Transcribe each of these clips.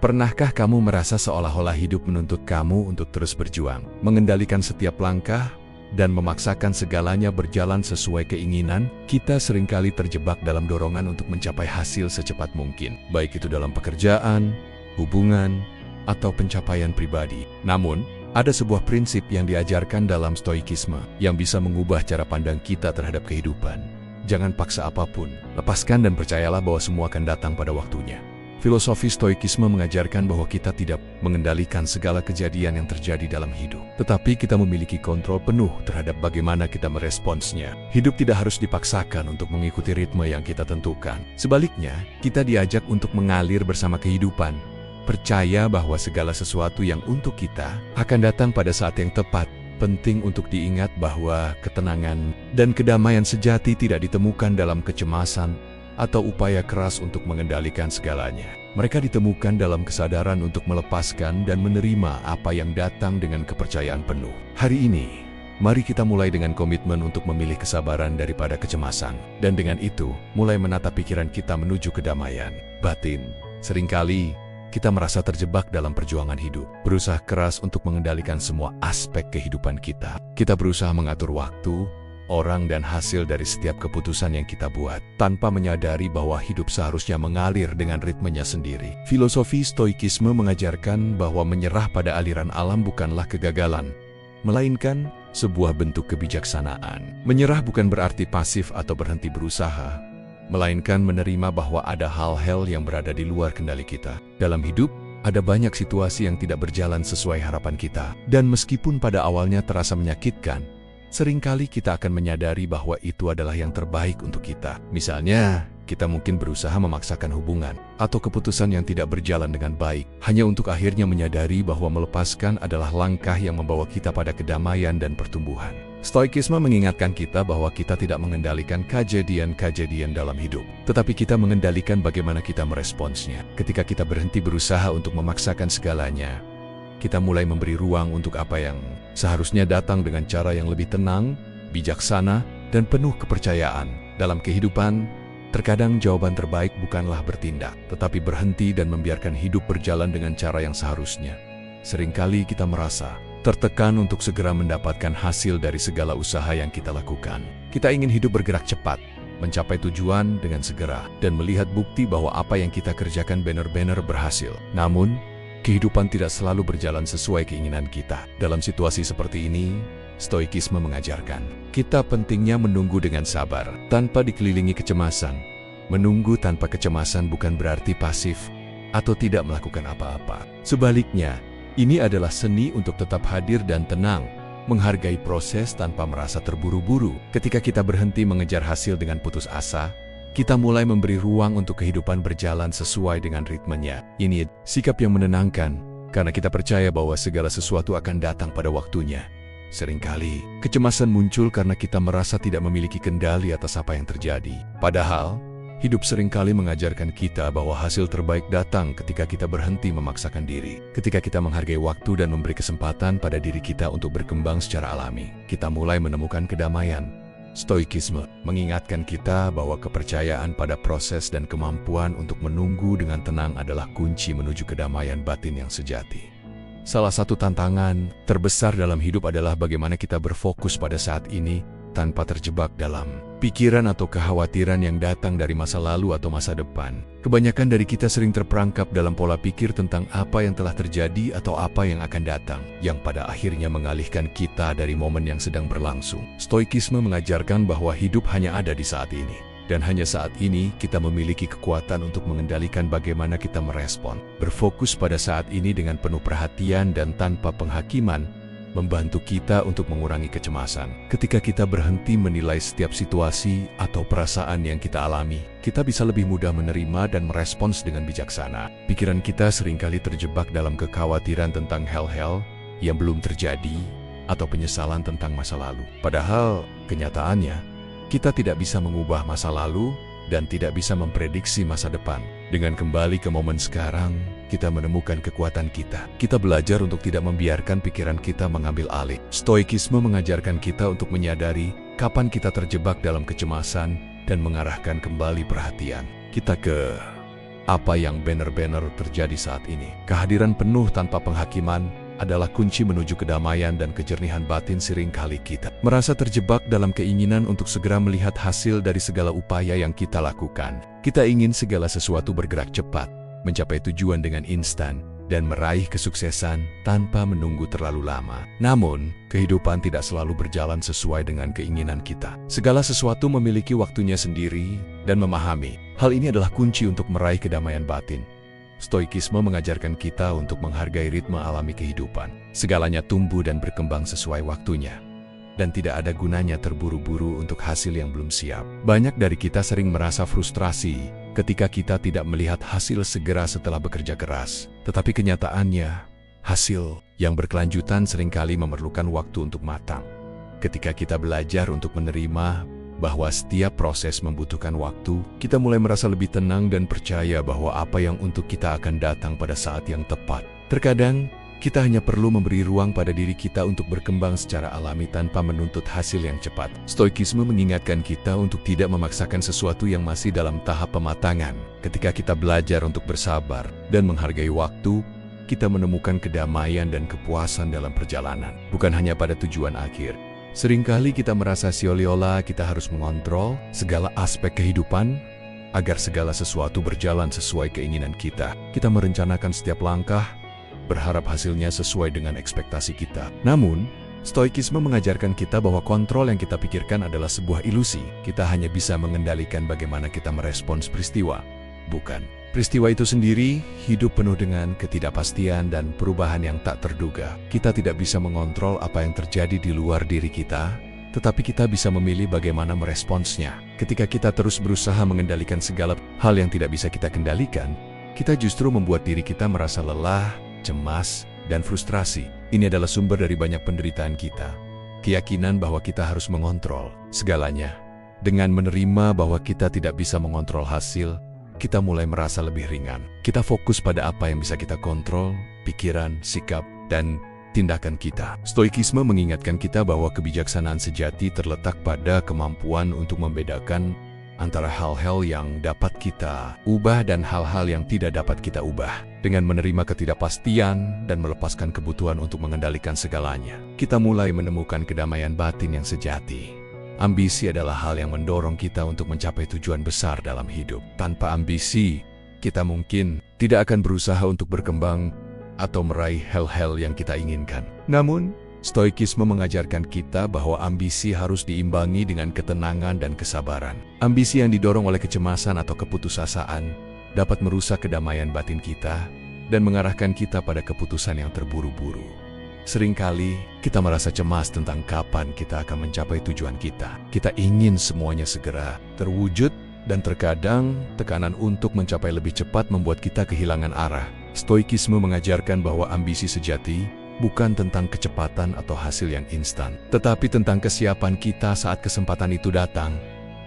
Pernahkah kamu merasa seolah-olah hidup menuntut kamu untuk terus berjuang, mengendalikan setiap langkah, dan memaksakan segalanya berjalan sesuai keinginan? Kita seringkali terjebak dalam dorongan untuk mencapai hasil secepat mungkin, baik itu dalam pekerjaan, hubungan, atau pencapaian pribadi. Namun, ada sebuah prinsip yang diajarkan dalam Stoikisme yang bisa mengubah cara pandang kita terhadap kehidupan. Jangan paksa apapun, lepaskan dan percayalah bahwa semua akan datang pada waktunya. Filosofi Stoikisme mengajarkan bahwa kita tidak mengendalikan segala kejadian yang terjadi dalam hidup, tetapi kita memiliki kontrol penuh terhadap bagaimana kita meresponsnya. Hidup tidak harus dipaksakan untuk mengikuti ritme yang kita tentukan. Sebaliknya, kita diajak untuk mengalir bersama kehidupan, percaya bahwa segala sesuatu yang untuk kita akan datang pada saat yang tepat. Penting untuk diingat bahwa ketenangan dan kedamaian sejati tidak ditemukan dalam kecemasan atau upaya keras untuk mengendalikan segalanya. Mereka ditemukan dalam kesadaran untuk melepaskan dan menerima apa yang datang dengan kepercayaan penuh. Hari ini, mari kita mulai dengan komitmen untuk memilih kesabaran daripada kecemasan. Dan dengan itu, mulai menata pikiran kita menuju kedamaian batin. Seringkali, kita merasa terjebak dalam perjuangan hidup, berusaha keras untuk mengendalikan semua aspek kehidupan kita. Kita berusaha mengatur waktu, orang, dan hasil dari setiap keputusan yang kita buat, tanpa menyadari bahwa hidup seharusnya mengalir dengan ritmenya sendiri. Filosofi Stoikisme mengajarkan bahwa menyerah pada aliran alam bukanlah kegagalan, melainkan sebuah bentuk kebijaksanaan. Menyerah bukan berarti pasif atau berhenti berusaha, melainkan menerima bahwa ada hal-hal yang berada di luar kendali kita. Dalam hidup, ada banyak situasi yang tidak berjalan sesuai harapan kita. Dan meskipun pada awalnya terasa menyakitkan, seringkali kita akan menyadari bahwa itu adalah yang terbaik untuk kita. Misalnya, kita mungkin berusaha memaksakan hubungan atau keputusan yang tidak berjalan dengan baik, hanya untuk akhirnya menyadari bahwa melepaskan adalah langkah yang membawa kita pada kedamaian dan pertumbuhan. Stoikisme mengingatkan kita bahwa kita tidak mengendalikan kejadian-kejadian dalam hidup, tetapi kita mengendalikan bagaimana kita meresponsnya. Ketika kita berhenti berusaha untuk memaksakan segalanya, kita mulai memberi ruang untuk apa yang seharusnya datang dengan cara yang lebih tenang, bijaksana, dan penuh kepercayaan. Dalam kehidupan, terkadang jawaban terbaik bukanlah bertindak, tetapi berhenti dan membiarkan hidup berjalan dengan cara yang seharusnya. Seringkali kita merasa tertekan untuk segera mendapatkan hasil dari segala usaha yang kita lakukan. Kita ingin hidup bergerak cepat, mencapai tujuan dengan segera, dan melihat bukti bahwa apa yang kita kerjakan benar-benar berhasil. Namun, kehidupan tidak selalu berjalan sesuai keinginan kita. Dalam situasi seperti ini, Stoikisme mengajarkan kita pentingnya menunggu dengan sabar, tanpa dikelilingi kecemasan. Menunggu tanpa kecemasan bukan berarti pasif atau tidak melakukan apa-apa. Sebaliknya, ini adalah seni untuk tetap hadir dan tenang, menghargai proses tanpa merasa terburu-buru. Ketika kita berhenti mengejar hasil dengan putus asa, kita mulai memberi ruang untuk kehidupan berjalan sesuai dengan ritmenya. Ini sikap yang menenangkan, karena kita percaya bahwa segala sesuatu akan datang pada waktunya. Seringkali, kecemasan muncul karena kita merasa tidak memiliki kendali atas apa yang terjadi. Padahal, hidup seringkali mengajarkan kita bahwa hasil terbaik datang ketika kita berhenti memaksakan diri. Ketika kita menghargai waktu dan memberi kesempatan pada diri kita untuk berkembang secara alami, kita mulai menemukan kedamaian. Stoikisme mengingatkan kita bahwa kepercayaan pada proses dan kemampuan untuk menunggu dengan tenang adalah kunci menuju kedamaian batin yang sejati. Salah satu tantangan terbesar dalam hidup adalah bagaimana kita berfokus pada saat ini tanpa terjebak dalam pikiran atau kekhawatiran yang datang dari masa lalu atau masa depan. Kebanyakan dari kita sering terperangkap dalam pola pikir tentang apa yang telah terjadi atau apa yang akan datang, yang pada akhirnya mengalihkan kita dari momen yang sedang berlangsung. Stoikisme mengajarkan bahwa hidup hanya ada di saat ini, dan hanya saat ini kita memiliki kekuatan untuk mengendalikan bagaimana kita merespon. Berfokus pada saat ini dengan penuh perhatian dan tanpa penghakiman membantu kita untuk mengurangi kecemasan. Ketika kita berhenti menilai setiap situasi atau perasaan yang kita alami, kita bisa lebih mudah menerima dan merespons dengan bijaksana. Pikiran kita seringkali terjebak dalam kekhawatiran tentang hal-hal yang belum terjadi atau penyesalan tentang masa lalu. Padahal, kenyataannya, kita tidak bisa mengubah masa lalu dan tidak bisa memprediksi masa depan. Dengan kembali ke momen sekarang, kita menemukan kekuatan kita. Kita belajar untuk tidak membiarkan pikiran kita mengambil alih. Stoikisme mengajarkan kita untuk menyadari kapan kita terjebak dalam kecemasan dan mengarahkan kembali perhatian kita ke apa yang benar-benar terjadi saat ini. Kehadiran penuh tanpa penghakiman adalah kunci menuju kedamaian dan kejernihan batin. Seringkali kita merasa terjebak dalam keinginan untuk segera melihat hasil dari segala upaya yang kita lakukan. Kita ingin segala sesuatu bergerak cepat, mencapai tujuan dengan instan, dan meraih kesuksesan tanpa menunggu terlalu lama. Namun, kehidupan tidak selalu berjalan sesuai dengan keinginan kita. Segala sesuatu memiliki waktunya sendiri, dan memahami hal ini adalah kunci untuk meraih kedamaian batin. Stoikisme mengajarkan kita untuk menghargai ritme alami kehidupan. Segalanya tumbuh dan berkembang sesuai waktunya, dan tidak ada gunanya terburu-buru untuk hasil yang belum siap. Banyak dari kita sering merasa frustrasi ketika kita tidak melihat hasil segera setelah bekerja keras. Tetapi kenyataannya, hasil yang berkelanjutan seringkali memerlukan waktu untuk matang. Ketika kita belajar untuk menerima bahwa setiap proses membutuhkan waktu, kita mulai merasa lebih tenang dan percaya bahwa apa yang untuk kita akan datang pada saat yang tepat. Terkadang, kita hanya perlu memberi ruang pada diri kita untuk berkembang secara alami tanpa menuntut hasil yang cepat. Stoikisme mengingatkan kita untuk tidak memaksakan sesuatu yang masih dalam tahap pematangan. Ketika kita belajar untuk bersabar dan menghargai waktu, kita menemukan kedamaian dan kepuasan dalam perjalanan, bukan hanya pada tujuan akhir. Seringkali kita merasa seolah-olah kita harus mengontrol segala aspek kehidupan agar segala sesuatu berjalan sesuai keinginan kita. Kita merencanakan setiap langkah, berharap hasilnya sesuai dengan ekspektasi kita. Namun, Stoikisme mengajarkan kita bahwa kontrol yang kita pikirkan adalah sebuah ilusi. Kita hanya bisa mengendalikan bagaimana kita merespons peristiwa, bukan peristiwa itu sendiri. Hidup penuh dengan ketidakpastian dan perubahan yang tak terduga. Kita tidak bisa mengontrol apa yang terjadi di luar diri kita, tetapi kita bisa memilih bagaimana meresponsnya. Ketika kita terus berusaha mengendalikan segala hal yang tidak bisa kita kendalikan, kita justru membuat diri kita merasa lelah, cemas, dan frustrasi. Ini adalah sumber dari banyak penderitaan kita. Keyakinan bahwa kita harus mengontrol segalanya. Dengan menerima bahwa kita tidak bisa mengontrol hasil, kita mulai merasa lebih ringan. Kita fokus pada apa yang bisa kita kontrol, pikiran, sikap, dan tindakan kita. Stoikisme mengingatkan kita bahwa kebijaksanaan sejati terletak pada kemampuan untuk membedakan antara hal-hal yang dapat kita ubah dan hal-hal yang tidak dapat kita ubah. Dengan menerima ketidakpastian dan melepaskan kebutuhan untuk mengendalikan segalanya, kita mulai menemukan kedamaian batin yang sejati. Ambisi adalah hal yang mendorong kita untuk mencapai tujuan besar dalam hidup. Tanpa ambisi, kita mungkin tidak akan berusaha untuk berkembang atau meraih hal-hal yang kita inginkan. Namun, Stoikisme mengajarkan kita bahwa ambisi harus diimbangi dengan ketenangan dan kesabaran. Ambisi yang didorong oleh kecemasan atau keputusasaan dapat merusak kedamaian batin kita dan mengarahkan kita pada keputusan yang terburu-buru. Seringkali kita merasa cemas tentang kapan kita akan mencapai tujuan kita. Kita ingin semuanya segera terwujud, dan terkadang tekanan untuk mencapai lebih cepat membuat kita kehilangan arah. Stoikisme mengajarkan bahwa ambisi sejati bukan tentang kecepatan atau hasil yang instan, tetapi tentang kesiapan kita saat kesempatan itu datang.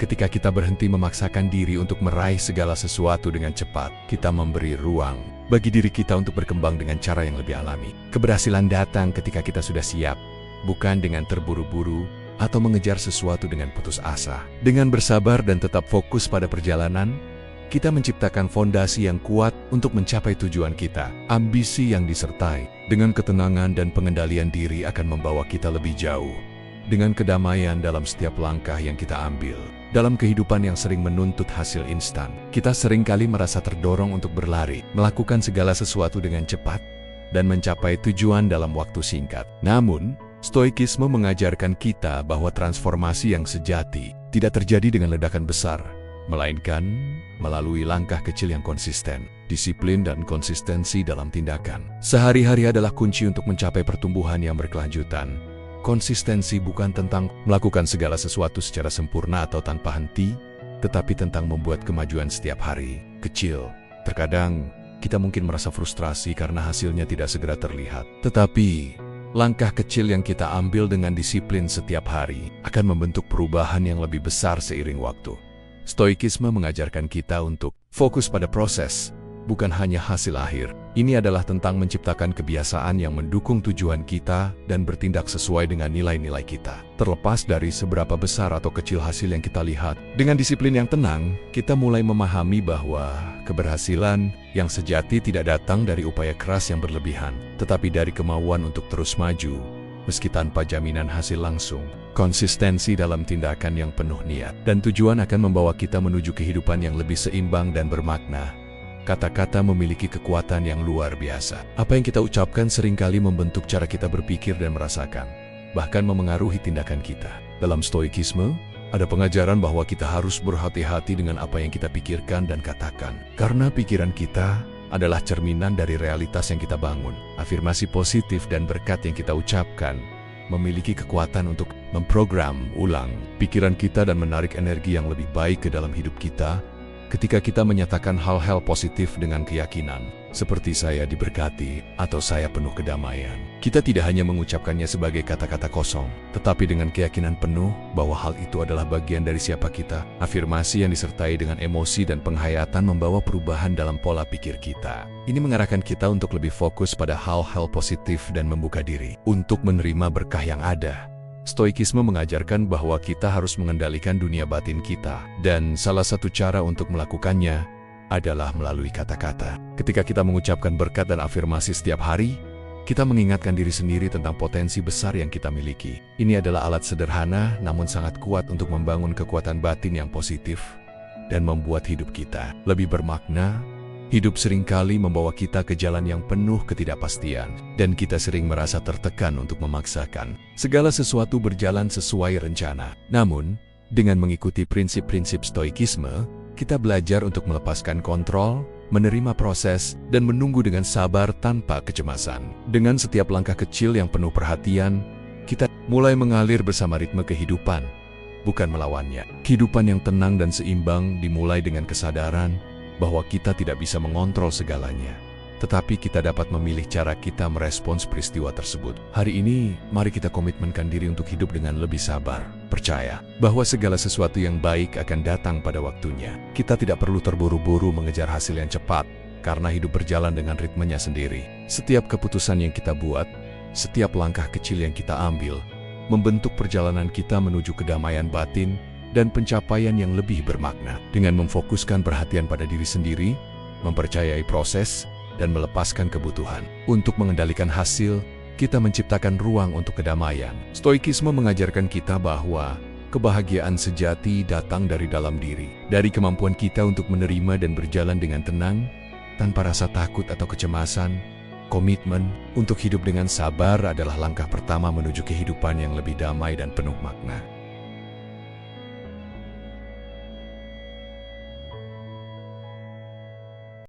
Ketika kita berhenti memaksakan diri untuk meraih segala sesuatu dengan cepat, kita memberi ruang bagi diri kita untuk berkembang dengan cara yang lebih alami. Keberhasilan datang ketika kita sudah siap, bukan dengan terburu-buru atau mengejar sesuatu dengan putus asa. Dengan bersabar dan tetap fokus pada perjalanan, kita menciptakan fondasi yang kuat untuk mencapai tujuan kita. Ambisi yang disertai dengan ketenangan dan pengendalian diri akan membawa kita lebih jauh. Dengan kedamaian dalam setiap langkah yang kita ambil. Dalam kehidupan yang sering menuntut hasil instan, kita seringkali merasa terdorong untuk berlari, melakukan segala sesuatu dengan cepat, dan mencapai tujuan dalam waktu singkat. Namun, Stoikisme mengajarkan kita bahwa transformasi yang sejati tidak terjadi dengan ledakan besar, melainkan melalui langkah kecil yang konsisten. Disiplin dan konsistensi dalam tindakan sehari-hari adalah kunci untuk mencapai pertumbuhan yang berkelanjutan. Konsistensi bukan tentang melakukan segala sesuatu secara sempurna atau tanpa henti, tetapi tentang membuat kemajuan setiap hari. Kecil. Terkadang, kita mungkin merasa frustrasi karena hasilnya tidak segera terlihat. Tetapi, langkah kecil yang kita ambil dengan disiplin setiap hari akan membentuk perubahan yang lebih besar seiring waktu. Stoikisme mengajarkan kita untuk fokus pada proses, bukan hanya hasil akhir. Ini adalah tentang menciptakan kebiasaan yang mendukung tujuan kita dan bertindak sesuai dengan nilai-nilai kita. Terlepas dari seberapa besar atau kecil hasil yang kita lihat, dengan disiplin yang tenang, kita mulai memahami bahwa keberhasilan yang sejati tidak datang dari upaya keras yang berlebihan, tetapi dari kemauan untuk terus maju, meski tanpa jaminan hasil langsung. Konsistensi dalam tindakan yang penuh niat dan tujuan akan membawa kita menuju kehidupan yang lebih seimbang dan bermakna. Kata-kata memiliki kekuatan yang luar biasa. Apa yang kita ucapkan seringkali membentuk cara kita berpikir dan merasakan, bahkan memengaruhi tindakan kita. Dalam Stoikisme, ada pengajaran bahwa kita harus berhati-hati dengan apa yang kita pikirkan dan katakan, karena pikiran kita adalah cerminan dari realitas yang kita bangun. Afirmasi positif dan berkat yang kita ucapkan memiliki kekuatan untuk memprogram ulang pikiran kita dan menarik energi yang lebih baik ke dalam hidup kita. Ketika kita menyatakan hal-hal positif dengan keyakinan, seperti saya diberkati atau saya penuh kedamaian, kita tidak hanya mengucapkannya sebagai kata-kata kosong, tetapi dengan keyakinan penuh bahwa hal itu adalah bagian dari siapa kita. Afirmasi yang disertai dengan emosi dan penghayatan membawa perubahan dalam pola pikir kita. Ini mengarahkan kita untuk lebih fokus pada hal-hal positif dan membuka diri untuk menerima berkah yang ada. Stoikisme mengajarkan bahwa kita harus mengendalikan dunia batin kita, dan salah satu cara untuk melakukannya adalah melalui kata-kata. Ketika kita mengucapkan berkat dan afirmasi setiap hari, kita mengingatkan diri sendiri tentang potensi besar yang kita miliki. Ini adalah alat sederhana namun sangat kuat untuk membangun kekuatan batin yang positif dan membuat hidup kita lebih bermakna. Hidup seringkali membawa kita ke jalan yang penuh ketidakpastian, dan kita sering merasa tertekan untuk memaksakan segala sesuatu berjalan sesuai rencana. Namun, dengan mengikuti prinsip-prinsip Stoikisme, kita belajar untuk melepaskan kontrol, menerima proses, dan menunggu dengan sabar tanpa kecemasan. Dengan setiap langkah kecil yang penuh perhatian, kita mulai mengalir bersama ritme kehidupan, bukan melawannya. Kehidupan yang tenang dan seimbang dimulai dengan kesadaran bahwa kita tidak bisa mengontrol segalanya, tetapi kita dapat memilih cara kita merespons peristiwa tersebut. Hari ini, mari kita komitmenkan diri untuk hidup dengan lebih sabar, percaya bahwa segala sesuatu yang baik akan datang pada waktunya. Kita tidak perlu terburu-buru mengejar hasil yang cepat, karena hidup berjalan dengan ritmenya sendiri. Setiap keputusan yang kita buat, setiap langkah kecil yang kita ambil, membentuk perjalanan kita menuju kedamaian batin dan pencapaian yang lebih bermakna. Dengan memfokuskan perhatian pada diri sendiri, mempercayai proses, dan melepaskan kebutuhan untuk mengendalikan hasil, kita menciptakan ruang untuk kedamaian. Stoikisme mengajarkan kita bahwa kebahagiaan sejati datang dari dalam diri, dari kemampuan kita untuk menerima dan berjalan dengan tenang, tanpa rasa takut atau kecemasan. Komitmen untuk hidup dengan sabar adalah langkah pertama menuju kehidupan yang lebih damai dan penuh makna.